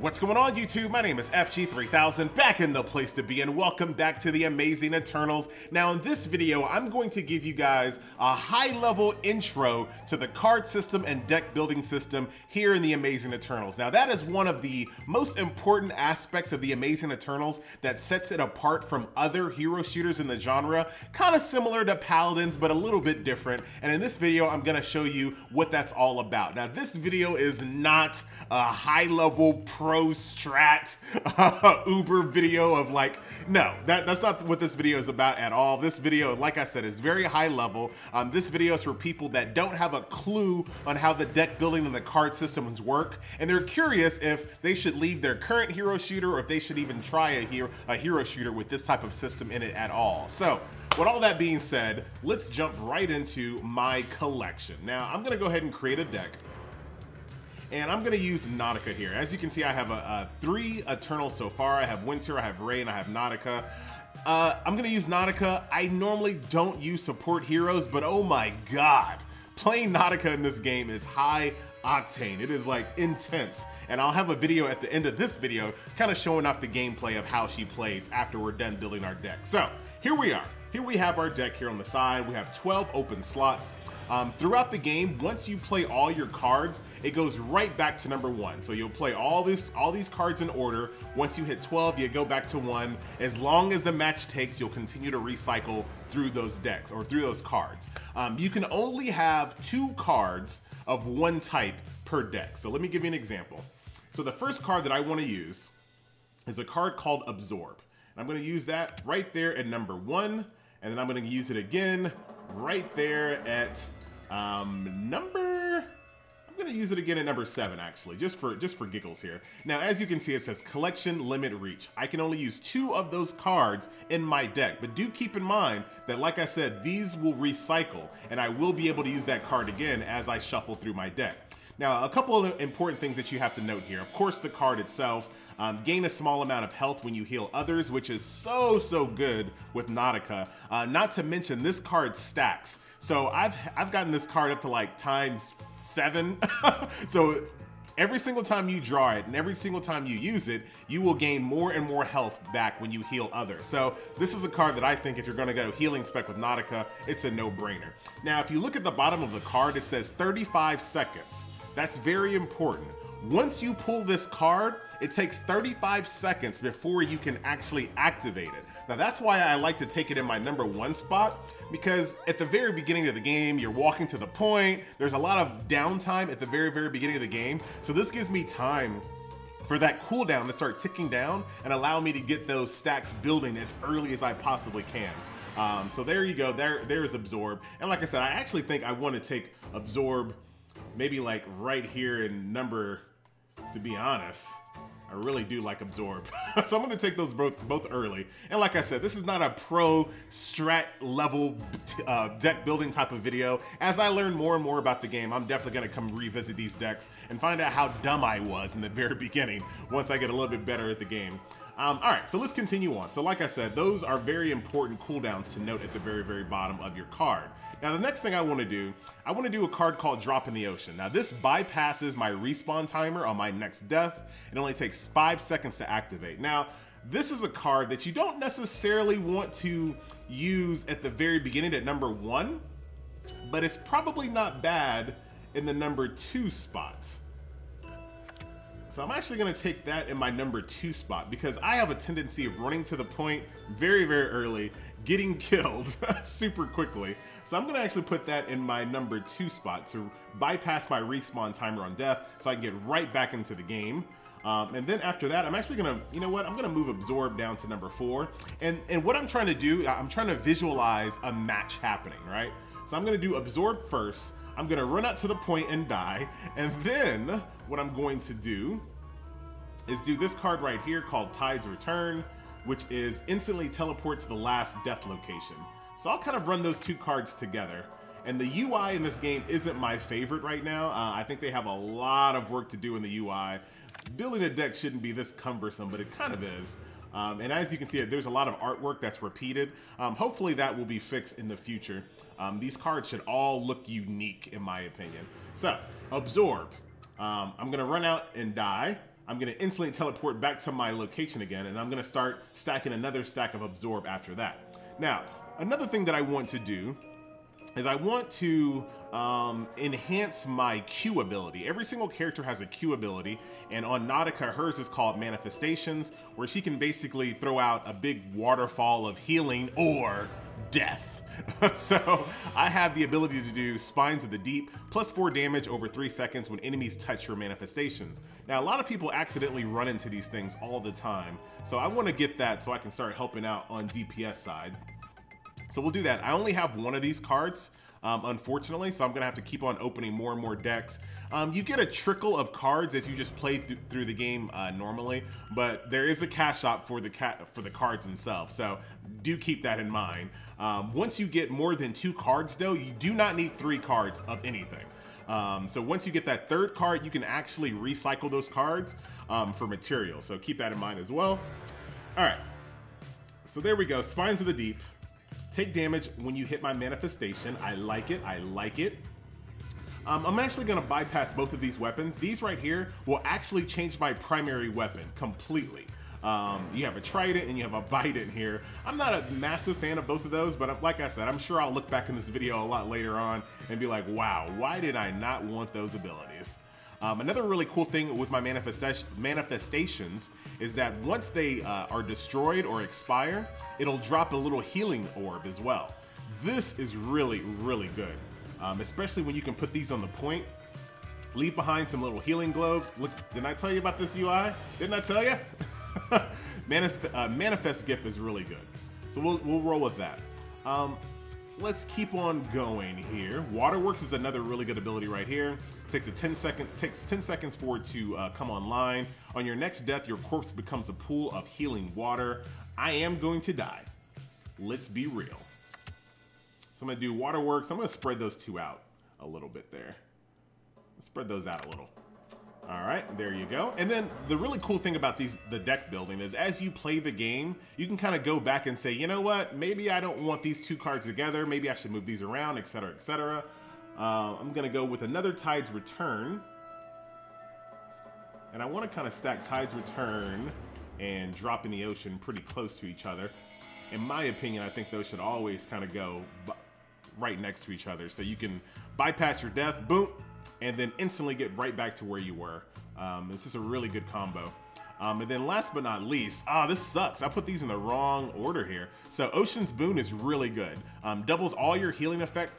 What's going on, YouTube? My name is FG3000, back in the place to be, and welcome back to the Amazing Eternals. Now in this video, I'm going to give you guys a high-level intro to the card system and deck building system here in the Amazing Eternals. Now that is one of the most important aspects of the Amazing Eternals that sets it apart from other hero shooters in the genre, kind of similar to Paladins, but a little bit different. And in this video, I'm gonna show you what that's all about. Now this video is not a high-level pro strat Uber video of like, no, that's not what this video is about at all. This video, like I said, is very high level. This video is for people that don't have a clue on how the deck building and the card systems work, and they're curious if they should leave their current hero shooter or if they should even try a hero shooter with this type of system in it at all. So with all that being said, let's jump right into my collection. Now I'm gonna go ahead and create a deck. And I'm gonna use Nautica here. As you can see, I have 3 Eternals so far. I have Winter, I have Ray, and I have Nautica. I'm gonna use Nautica. I normally don't use support heroes, but oh my God, playing Nautica in this game is high octane. It is like intense. And I'll have a video at the end of this video kind of showing off the gameplay of how she plays after we're done building our deck. So here we are. Here we have our deck here on the side. We have 12 open slots. Throughout the game, once you play all your cards, it goes right back to number 1. So you'll play all these cards in order. Once you hit 12, you go back to 1. As long as the match takes, you'll continue to recycle through those decks or through those cards. You can only have 2 cards of one type per deck. So let me give you an example. So the first card that I want to use is a card called Absorb. And I'm going to use that right there at number 1, and then I'm going to use it again right there at I'm gonna use it again at number 7, actually, just for giggles here. Now, as you can see, it says collection limit reach. I can only use 2 of those cards in my deck, but do keep in mind that, like I said, these will recycle, and I will be able to use that card again as I shuffle through my deck. Now, a couple of important things that you have to note here. Of course, the card itself. Gain a small amount of health when you heal others, which is so good with Nautica. Not to mention, this card stacks. So I've gotten this card up to like ×7. So every single time you draw it and every single time you use it, you will gain more and more health back when you heal others. So this is a card that I think if you're gonna go healing spec with Nautica, it's a no-brainer. Now, if you look at the bottom of the card, it says 35 seconds. That's very important. Once you pull this card, it takes 35 seconds before you can actually activate it. Now that's why I like to take it in my number 1 spot, because at the very beginning of the game, you're walking to the point, there's a lot of downtime at the very beginning of the game. So this gives me time for that cooldown to start ticking down and allow me to get those stacks building as early as I possibly can. So there you go, there's Absorb. And like I said, I actually think I want to take Absorb maybe like right here in number, to be honest, I really do like Absorb. So I'm gonna take those both early. And like I said, this is not a pro strat level deck building type of video. As I learn more and more about the game, I'm definitely gonna come revisit these decks and find out how dumb I was in the very beginning once I get a little bit better at the game. All right, so let's continue on. So like I said, those are very important cooldowns to note at the very bottom of your card. Now the next thing I want to do a card called Drop in the Ocean. Now this bypasses my respawn timer on my next death. It only takes 5 seconds to activate. Now this is a card that you don't necessarily want to use at the very beginning at number 1, but it's probably not bad in the number 2 spot. So I'm actually gonna take that in my number 2 spot because I have a tendency of running to the point very early, getting killed super quickly. So I'm gonna actually put that in my number 2 spot to bypass my respawn timer on death so I can get right back into the game. And then after that, I'm actually gonna, you know what, I'm gonna move Absorb down to number 4. And what I'm trying to do, I'm trying to visualize a match happening, right? So I'm gonna do Absorb first. I'm gonna run out to the point and die. And then what I'm going to do is do this card right here called Tide's Return, which is instantly teleport to the last death location. So I'll kind of run those 2 cards together. And the UI in this game isn't my favorite right now. I think they have a lot of work to do in the UI. Building a deck shouldn't be this cumbersome, but it kind of is. And as you can see, there's a lot of artwork that's repeated. Hopefully that will be fixed in the future. These cards should all look unique in my opinion. So, Absorb. I'm gonna run out and die. I'm gonna instantly teleport back to my location again, and I'm gonna start stacking another stack of absorb after that. Now, another thing that I want to do is I want to enhance my Q ability. Every single character has a Q ability, and on Nautica, hers is called Manifestations, where she can basically throw out a big waterfall of healing or death. So I have the ability to do Spines of the Deep, plus 4 damage over 3 seconds when enemies touch your manifestations. Now, a lot of people accidentally run into these things all the time, so I want to get that so I can start helping out on DPS side. So we'll do that. I only have one of these cards, unfortunately, so I'm gonna have to keep on opening more and more decks. You get a trickle of cards as you just play through the game normally, but there is a cash shop for the cards themselves, so do keep that in mind. Once you get more than 2 cards though, you do not need 3 cards of anything. So once you get that 3rd card, you can actually recycle those cards for material, so keep that in mind as well. All right, so there we go, Spines of the Deep. Take damage when you hit my manifestation. I like it, I like it. I'm actually gonna bypass both of these weapons. These right here will actually change my primary weapon completely. You have a trident and you have a bident here. I'm not a massive fan of both of those, but like I said, I'm sure I'll look back in this video a lot later on and be like, wow, why did I not want those abilities? Another really cool thing with my manifestations is that once they are destroyed or expire, it'll drop a little healing orb as well. This is really, really good, especially when you can put these on the point. Leave behind some little healing globes. Look, didn't I tell you about this UI? Didn't I tell you? Manifest gift is really good, so we'll roll with that. Let's keep on going here. Waterworks is another really good ability right here. Takes 10 seconds for it to come online. On your next death, your corpse becomes a pool of healing water. I am going to die. Let's be real. So I'm gonna do Waterworks. I'm gonna spread those 2 out a little bit there. Spread those out a little. All right, there you go. And then the really cool thing about the deck building is as you play the game, you can kind of go back and say, you know what, maybe I don't want these 2 cards together. Maybe I should move these around, etc., etc. I'm gonna go with another Tide's Return. And I wanna kind of stack Tide's Return and Drop in the Ocean pretty close to each other. In my opinion, I think those should always kind of go right next to each other. So you can bypass your death, boom, and then instantly get right back to where you were. This is a really good combo. And then last but not least, this sucks. I put these in the wrong order here. So Ocean's Boon is really good. Doubles all your healing effect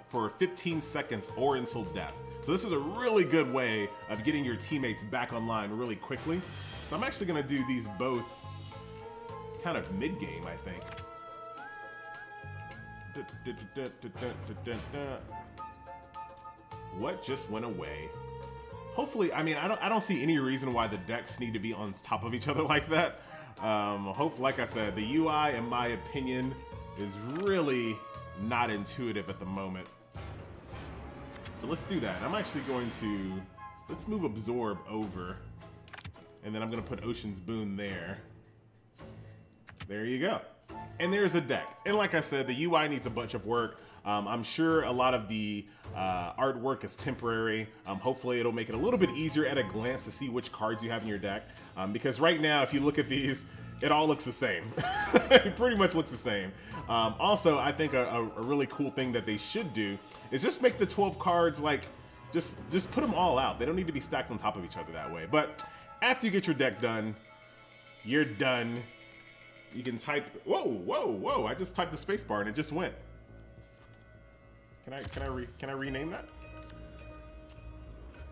for 15 seconds or until death. So this is a really good way of getting your teammates back online really quickly. So I'm actually gonna do these both kind of mid-game, I think. What just went away? Hopefully, I mean, I don't see any reason why the decks need to be on top of each other like that. Like I said, the UI, in my opinion, is really not intuitive at the moment. So let's do that. I'm actually going to, let's move Absorb over, and then I'm gonna put Ocean's Boon there. There you go. And there's a deck. And like I said, the UI needs a bunch of work. I'm sure a lot of the artwork is temporary. Hopefully it'll make it a little bit easier at a glance to see which cards you have in your deck. Because right now, if you look at these, it all looks the same. It pretty much looks the same. Also, I think a really cool thing that they should do is just make the 12 cards like, just put them all out. They don't need to be stacked on top of each other that way. But after you get your deck done, you're done. You can type, whoa, I just typed the space bar and it just went. Can I rename that?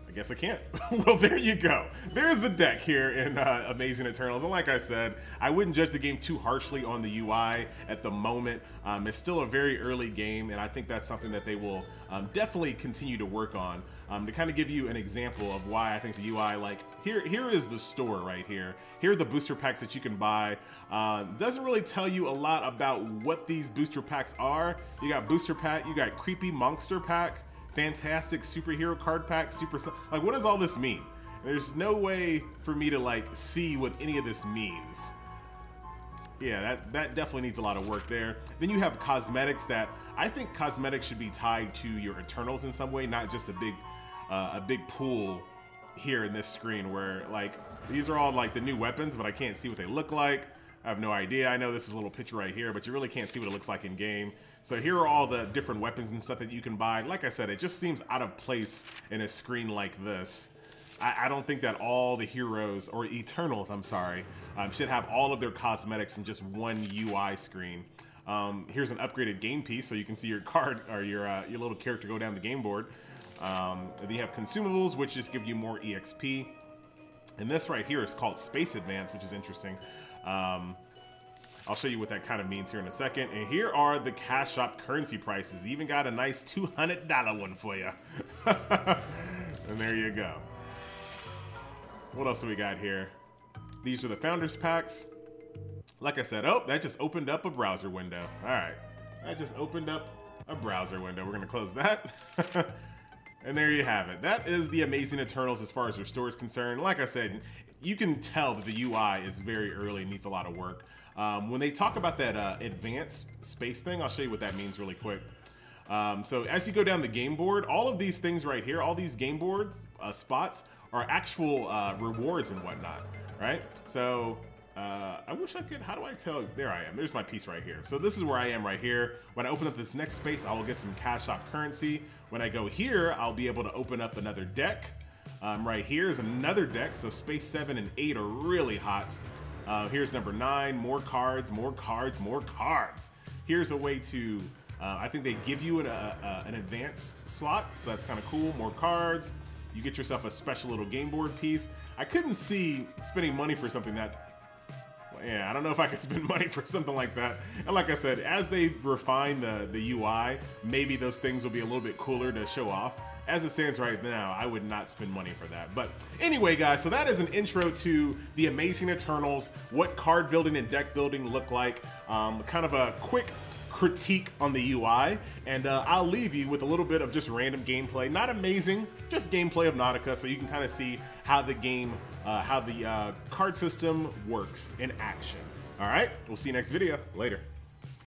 I guess I can't. Well, there you go. There's the deck here in Amazing Eternals. And like I said, I wouldn't judge the game too harshly on the UI at the moment. It's still a very early game, and I think that's something that they will definitely continue to work on. To kind of give you an example of why I think the UI, like, here is the store right here. Here are the booster packs that you can buy. Doesn't really tell you a lot about what these booster packs are. You got booster pack, you got creepy monster pack, fantastic superhero card pack, like, what does all this mean? There's no way for me to like see what any of this means. Yeah, that definitely needs a lot of work there. Then you have cosmetics that I think cosmetics should be tied to your Eternals in some way, not just a big pool here in this screen where like these are all like the new weapons, but I can't see what they look like. I have no idea. I know this is a little picture right here, but you really can't see what it looks like in game. So here are all the different weapons and stuff that you can buy. Like I said, it just seems out of place in a screen like this. I don't think that all the heroes, or Eternals, I'm sorry, should have all of their cosmetics in just one UI screen. Here's an upgraded game piece, so you can see your card or your little character go down the game board. And then you have consumables, which just give you more EXP. And this right here is called Space Advance, which is interesting. I'll show you what that kind of means here in a second. And here are the cash shop currency prices. Even got a nice $200 one for you. And there you go. What else do we got here? These are the founders packs. Like I said, oh, that just opened up a browser window. All right, that just opened up a browser window. We're gonna close that. And there you have it. That is the Amazing Eternals as far as their store is concerned. Like I said, you can tell that the UI is very early and needs a lot of work. When they talk about that advanced space thing, I'll show you what that means really quick. So as you go down the game board, all of these things right here, all these game board spots are actual rewards and whatnot, right? So I wish I could, how do I tell? There I am, there's my piece right here. So this is where I am right here. When I open up this next space, I will get some cash shop currency. When I go here, I'll be able to open up another deck. Right here is another deck, so space 7 and 8 are really hot. Here's number 9, more cards, more cards, more cards. Here's a way to, I think they give you an advanced slot, so that's kind of cool, more cards. You get yourself a special little game board piece. I couldn't see spending money for something that, yeah, I don't know if I could spend money for something like that. And like I said, as they refine the UI, maybe those things will be a little bit cooler to show off. As it stands right now, I would not spend money for that. But anyway, guys, so that is an intro to the Amazing Eternals, what card building and deck building look like, kind of a quick critique on the UI, and I'll leave you with a little bit of just random gameplay. Not amazing, just gameplay of Nautica, so you can kind of see how the game, how the card system works in action. All right, we'll see you next video. Later.